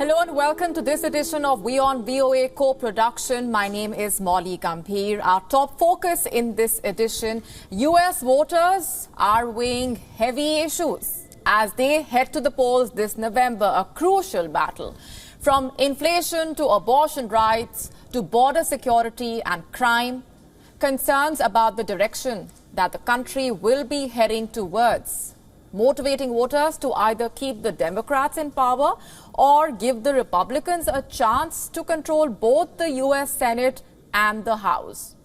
Hello and welcome to this edition of WION-VOA co-production. My name is Molly Gambhir. Our top focus in this edition, US voters are weighing heavy issues as they head to the polls this November, a crucial battle. From inflation to abortion rights to border security and crime, concerns about the direction that the country will be heading towards, motivating voters to either keep the Democrats in power or give the Republicans a chance to control both the U.S. Senate and the House.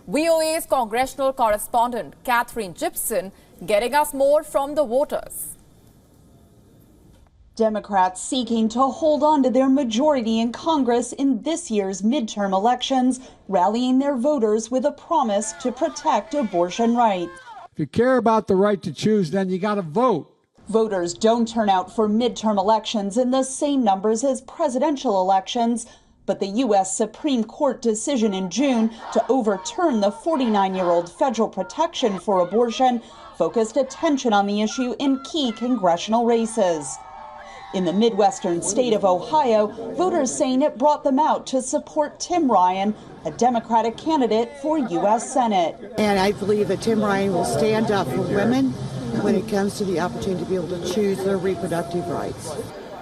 VOA's Congressional Correspondent Katherine Gypson getting us more from the voters. Democrats seeking to hold on to their majority in Congress in this year's midterm elections, rallying their voters with a promise to protect abortion rights. If you care about the right to choose, then you got to vote. Voters don't turn out for midterm elections in the same numbers as presidential elections, but the U.S. Supreme Court decision in June to overturn the 49-year-old federal protection for abortion focused attention on the issue in key congressional races. In the Midwestern state of Ohio, voters saying it brought them out to support Tim Ryan, a Democratic candidate for U.S. Senate. And I believe that Tim Ryan will stand up for women when it comes to the opportunity to be able to choose their reproductive rights.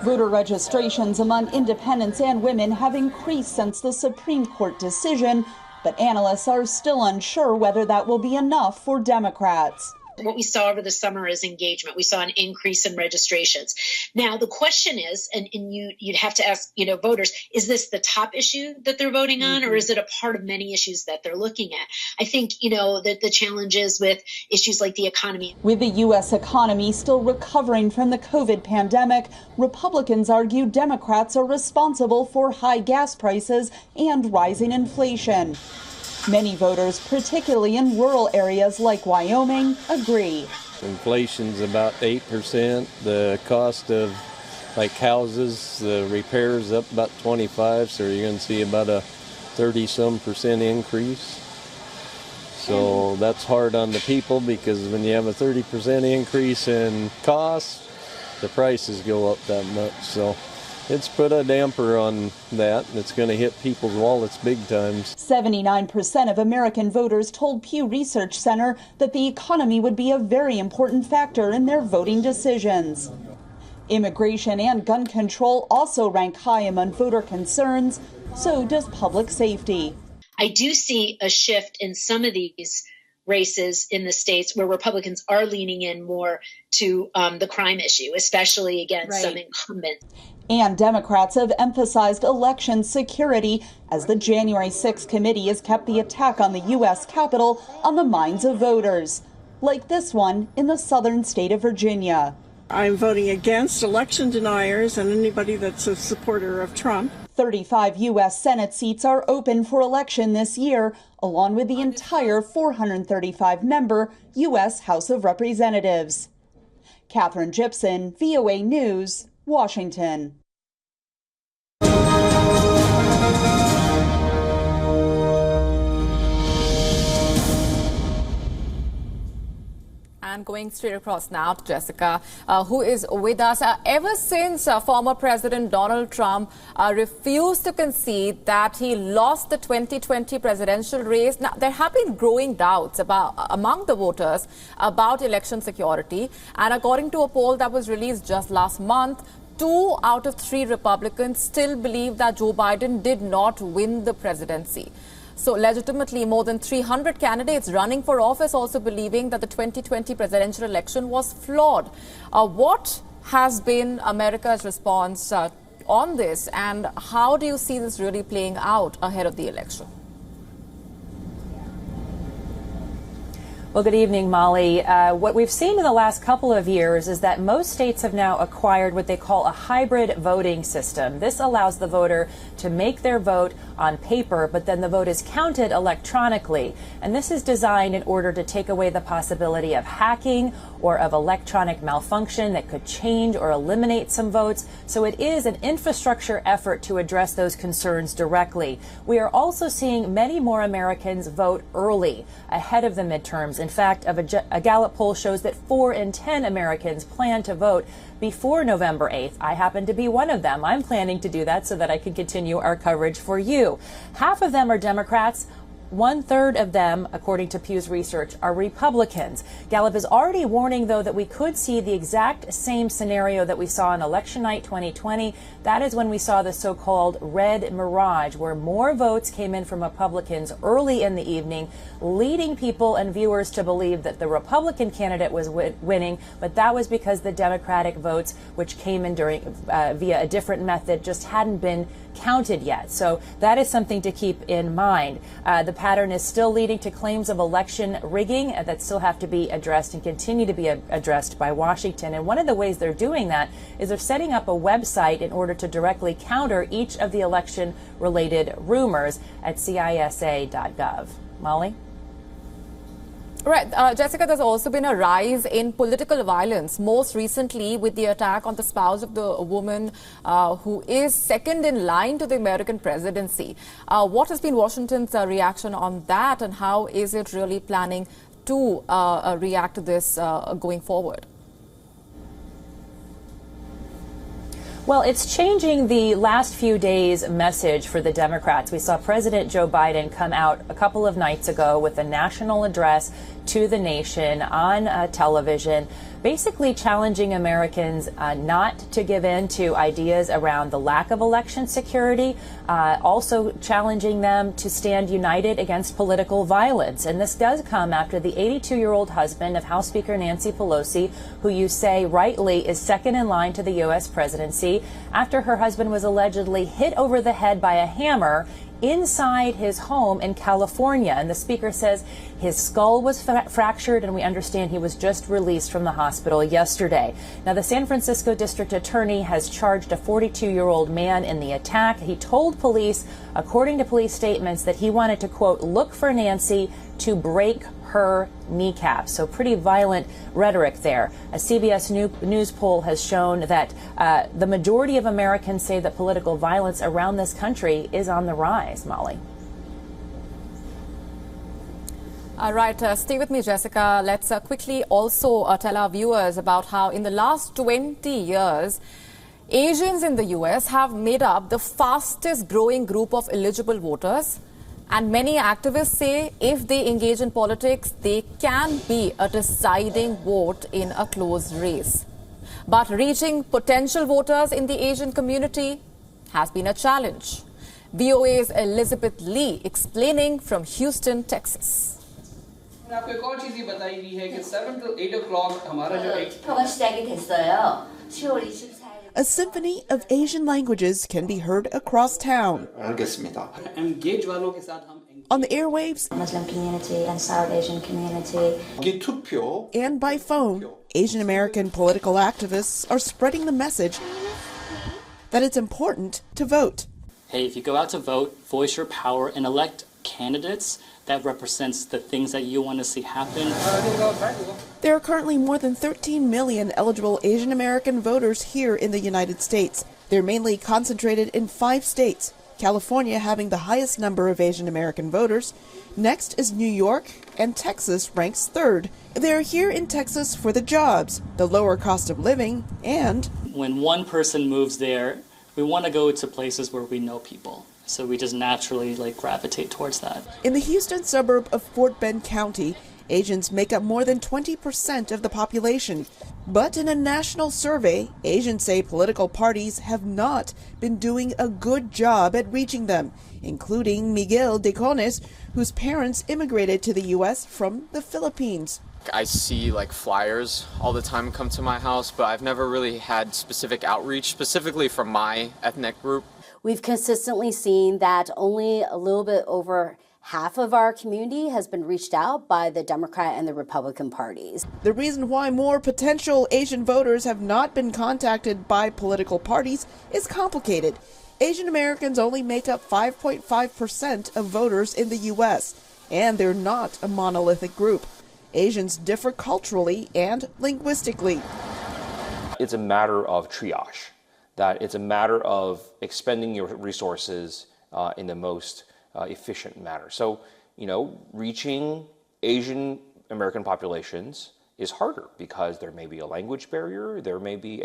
Voter registrations among independents and women have increased since the Supreme Court decision, but analysts are still unsure whether that will be enough for Democrats. What we saw over the summer is engagement. We saw an increase in registrations. Now, the question is, and you'd have to ask, voters, is this the top issue that they're voting on, or is it a part of many issues that they're looking at? I think, that the challenge is with issues like the economy. With the U.S. economy still recovering from the COVID pandemic, Republicans argue Democrats are responsible for high gas prices and rising inflation. Many voters, particularly in rural areas like Wyoming, agree. Inflation's about 8%. The cost of houses, the repairs up about 25%, so you're going to see about a 30-some% increase. So that's hard on the people because when you have a 30% increase in costs, the prices go up that much. So it's put a damper on that, and it's going to hit people's wallets big times. 79% of American voters told Pew Research Center that the economy would be a very important factor in their voting decisions. Immigration and gun control also rank high among voter concerns. So does public safety. I do see a shift in some of these races in the states where Republicans are leaning in more to the crime issue, especially against some incumbents. And Democrats have emphasized election security as the January 6th committee has kept the attack on the U.S. Capitol on the minds of voters, like this one in the southern state of Virginia. I'm voting against election deniers and anybody that's a supporter of Trump. 35 U.S. Senate seats are open for election this year, along with the entire 435-member U.S. House of Representatives. Katherine Gypson, VOA News, Washington. And going straight across now to Jessica, who is with us. Ever since former President Donald Trump refused to concede that he lost the 2020 presidential race, now there have been growing doubts among the voters about election security. And according to a poll that was released just last month, 2 out of 3 Republicans still believe that Joe Biden did not win the presidency. So legitimately, more than 300 candidates running for office also believing that the 2020 presidential election was flawed. What has been America's response on this, and how do you see this really playing out ahead of the election? Well, good evening, Molly. What we've seen in the last couple of years is that most states have now acquired what they call a hybrid voting system. This allows the voter to make their vote on paper, but then the vote is counted electronically. And this is designed in order to take away the possibility of hacking or of electronic malfunction that could change or eliminate some votes. So it is an infrastructure effort to address those concerns directly. We are also seeing many more Americans vote early, ahead of the midterms. In fact, a Gallup poll shows that 4 in 10 Americans plan to vote before November 8th. I happen to be one of them. I'm planning to do that so that I can continue our coverage for you. Half of them are Democrats. 1/3 of them, according to Pew's research, are Republicans. Gallup is already warning, though, that we could see the exact same scenario that we saw on election night 2020. That is when we saw the so-called red mirage, where more votes came in from Republicans early in the evening, leading people and viewers to believe that the Republican candidate was winning, but that was because the Democratic votes, which came in via a different method, just hadn't been counted yet. So that is something to keep in mind. The pattern is still leading to claims of election rigging that still have to be addressed and continue to be addressed by Washington. And one of the ways they're doing that is they're setting up a website in order to directly counter each of the election-related rumors at CISA.gov. Molly? Right. Jessica, there's also been a rise in political violence, most recently with the attack on the spouse of the woman who is second in line to the American presidency. What has been Washington's reaction on that, and how is it really planning to react to this going forward? Well, it's changing the last few days' message for the Democrats. We saw President Joe Biden come out a couple of nights ago with a national address to the nation on television, basically challenging Americans not to give in to ideas around the lack of election security, also challenging them to stand united against political violence. And this does come after the 82-year-old husband of House Speaker Nancy Pelosi, who you say rightly is second in line to the U.S. presidency, after her husband was allegedly hit over the head by a hammer inside his home in California. And the speaker says his skull was fractured, and we understand he was just released from the hospital yesterday. Now, the San Francisco district attorney has charged a 42-year-old man in the attack. He told police, according to police statements, that he wanted to, quote, look for Nancy to break her kneecap. So pretty violent rhetoric there. A CBS News poll has shown that the majority of Americans say that political violence around this country is on the rise. Molly. All right, stay with me, Jessica. Let's quickly also tell our viewers about how in the last 20 years, Asians in the U.S. have made up the fastest growing group of eligible voters. And many activists say if they engage in politics, they can be a deciding vote in a close race. But reaching potential voters in the Asian community has been a challenge. VOA's Elizabeth Lee explaining from Houston, Texas. आपको एक और चीज़ ये बताई गई है कि 7 to 8 o'clock हमारा जो A symphony of Asian languages can be heard across town. engage वालों के साथ हम On the airwaves Muslim community and South Asian community. and by phone, Asian American political activists are spreading the message that it's important to vote. Hey, if you go out to vote, voice your power and elect candidates that represents the things that you want to see happen. There are currently more than 13 million eligible Asian American voters here in the United States. They're mainly concentrated in 5 states, California having the highest number of Asian American voters. Next is New York, and Texas ranks 3rd. They're here in Texas for the jobs, the lower cost of living, and When one person moves there, we want to go to places where we know people. So we just naturally gravitate towards that. in the Houston suburb of Fort Bend County, Asians make up more than 20% of the population. But in a national survey, Asians say political parties have not been doing a good job at reaching them, including Miguel de Cones, whose parents immigrated to the U.S. from the Philippines. I see flyers all the time come to my house, but I've never really had specific outreach, specifically from my ethnic group. We've consistently seen that only a little bit over half of our community has been reached out by the Democrat and the Republican parties. The reason why more potential Asian voters have not been contacted by political parties is complicated. Asian Americans only make up 5.5% of voters in the U.S., and they're not a monolithic group. Asians differ culturally and linguistically. It's a matter of triage, that it's a matter of expending your resources in the most efficient manner. So, reaching Asian American populations is harder because there may be a language barrier, there may be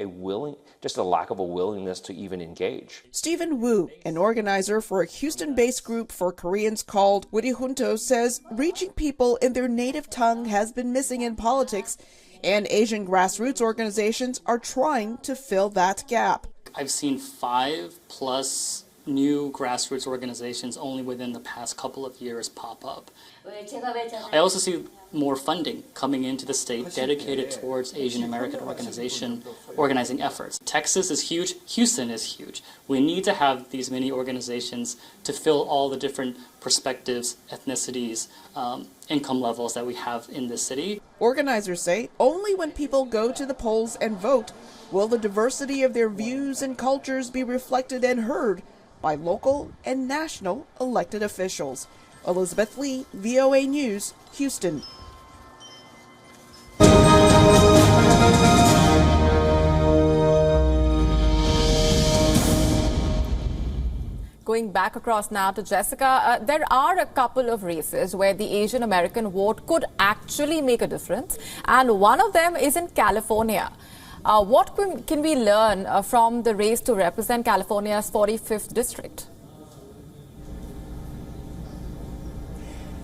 just a lack of a willingness to even engage. Stephen Wu, an organizer for a Houston-based group for Koreans called WION, says reaching people in their native tongue has been missing in politics, and Asian grassroots organizations are trying to fill that gap. I've seen 5+ new grassroots organizations only within the past couple of years pop up. I also see more funding coming into the state dedicated towards Asian American organizing efforts. Texas is huge, Houston is huge. We need to have these many organizations to fill all the different perspectives, ethnicities, income levels that we have in this city. Organizers say only when people go to the polls and vote will the diversity of their views and cultures be reflected and heard by local and national elected officials. Elizabeth Lee, VOA News, Houston. Going back across now to Jessica, there are a couple of races where the Asian American vote could actually make a difference, and one of them is in California. What can we learn from the race to represent California's 45th district?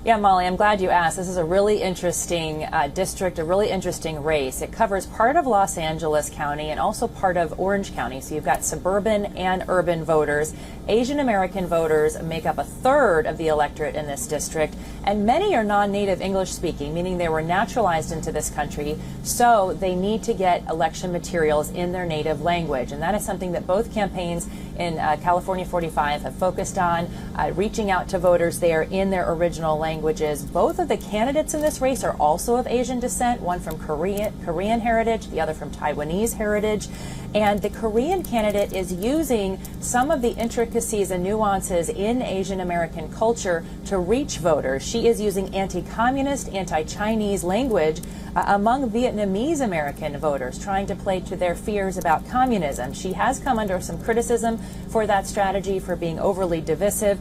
Yeah, Molly, I'm glad you asked. This is a really interesting district, a really interesting race. It covers part of Los Angeles County and also part of Orange County. So you've got suburban and urban voters. Asian American voters make up a third of the electorate in this district, and many are non-native English speaking, meaning they were naturalized into this country, so they need to get election materials in their native language. And that is something that both campaigns in California 45 have focused on, reaching out to voters there in their original languages. Both of the candidates in this race are also of Asian descent, one from Korean heritage, the other from Taiwanese heritage. And the Korean candidate is using some of the intricacies and nuances in Asian American culture to reach voters. She is using anti-communist, anti-Chinese language among Vietnamese American voters, trying to play to their fears about communism. She has come under some criticism for that strategy, for being overly divisive.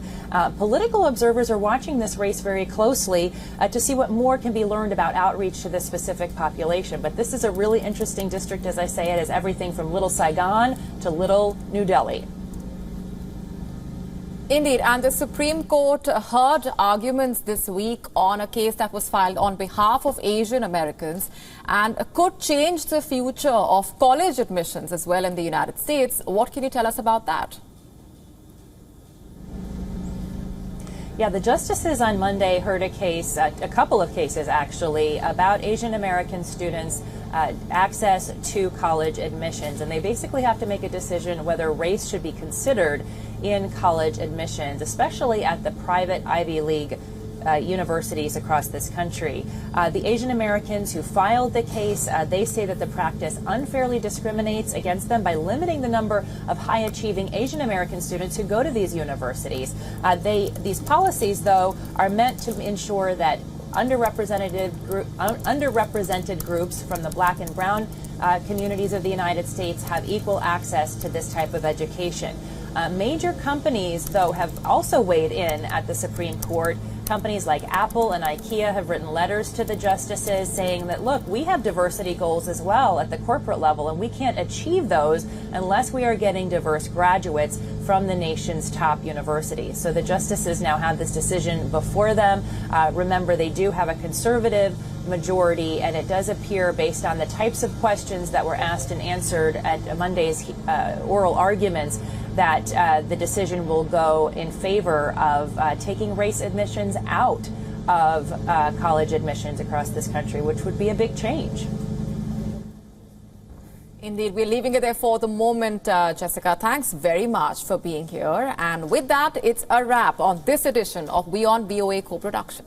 Political observers are watching this race very closely to see what more can be learned about outreach to this specific population. But this is a really interesting district, as I say. It is everything from Little Saigon to Little New Delhi. Indeed, and the Supreme Court heard arguments this week on a case that was filed on behalf of Asian Americans and could change the future of college admissions as well in the United States. What can you tell us about that? Yeah, the justices on Monday heard a case, a couple of cases actually, about Asian American students' access to college admissions. And they basically have to make a decision whether race should be considered in college admissions, especially at the private Ivy League universities across this country. The Asian Americans who filed the case, they say that the practice unfairly discriminates against them by limiting the number of high-achieving Asian American students who go to these universities. These policies, though, are meant to ensure that underrepresented groups from the black and brown communities of the United States have equal access to this type of education. Major companies, though, have also weighed in at the Supreme Court. Companies like Apple and IKEA have written letters to the justices saying that, look, we have diversity goals as well at the corporate level, and we can't achieve those unless we are getting diverse graduates from the nation's top universities. So the justices now have this decision before them. Remember, they do have a conservative majority, and it does appear, based on the types of questions that were asked and answered at Monday's oral arguments, that the decision will go in favor of taking race admissions out of college admissions across this country, which would be a big change. Indeed, we're leaving it there for the moment, Jessica. Thanks very much for being here. And with that, it's a wrap on this edition of WION-VOA co-production.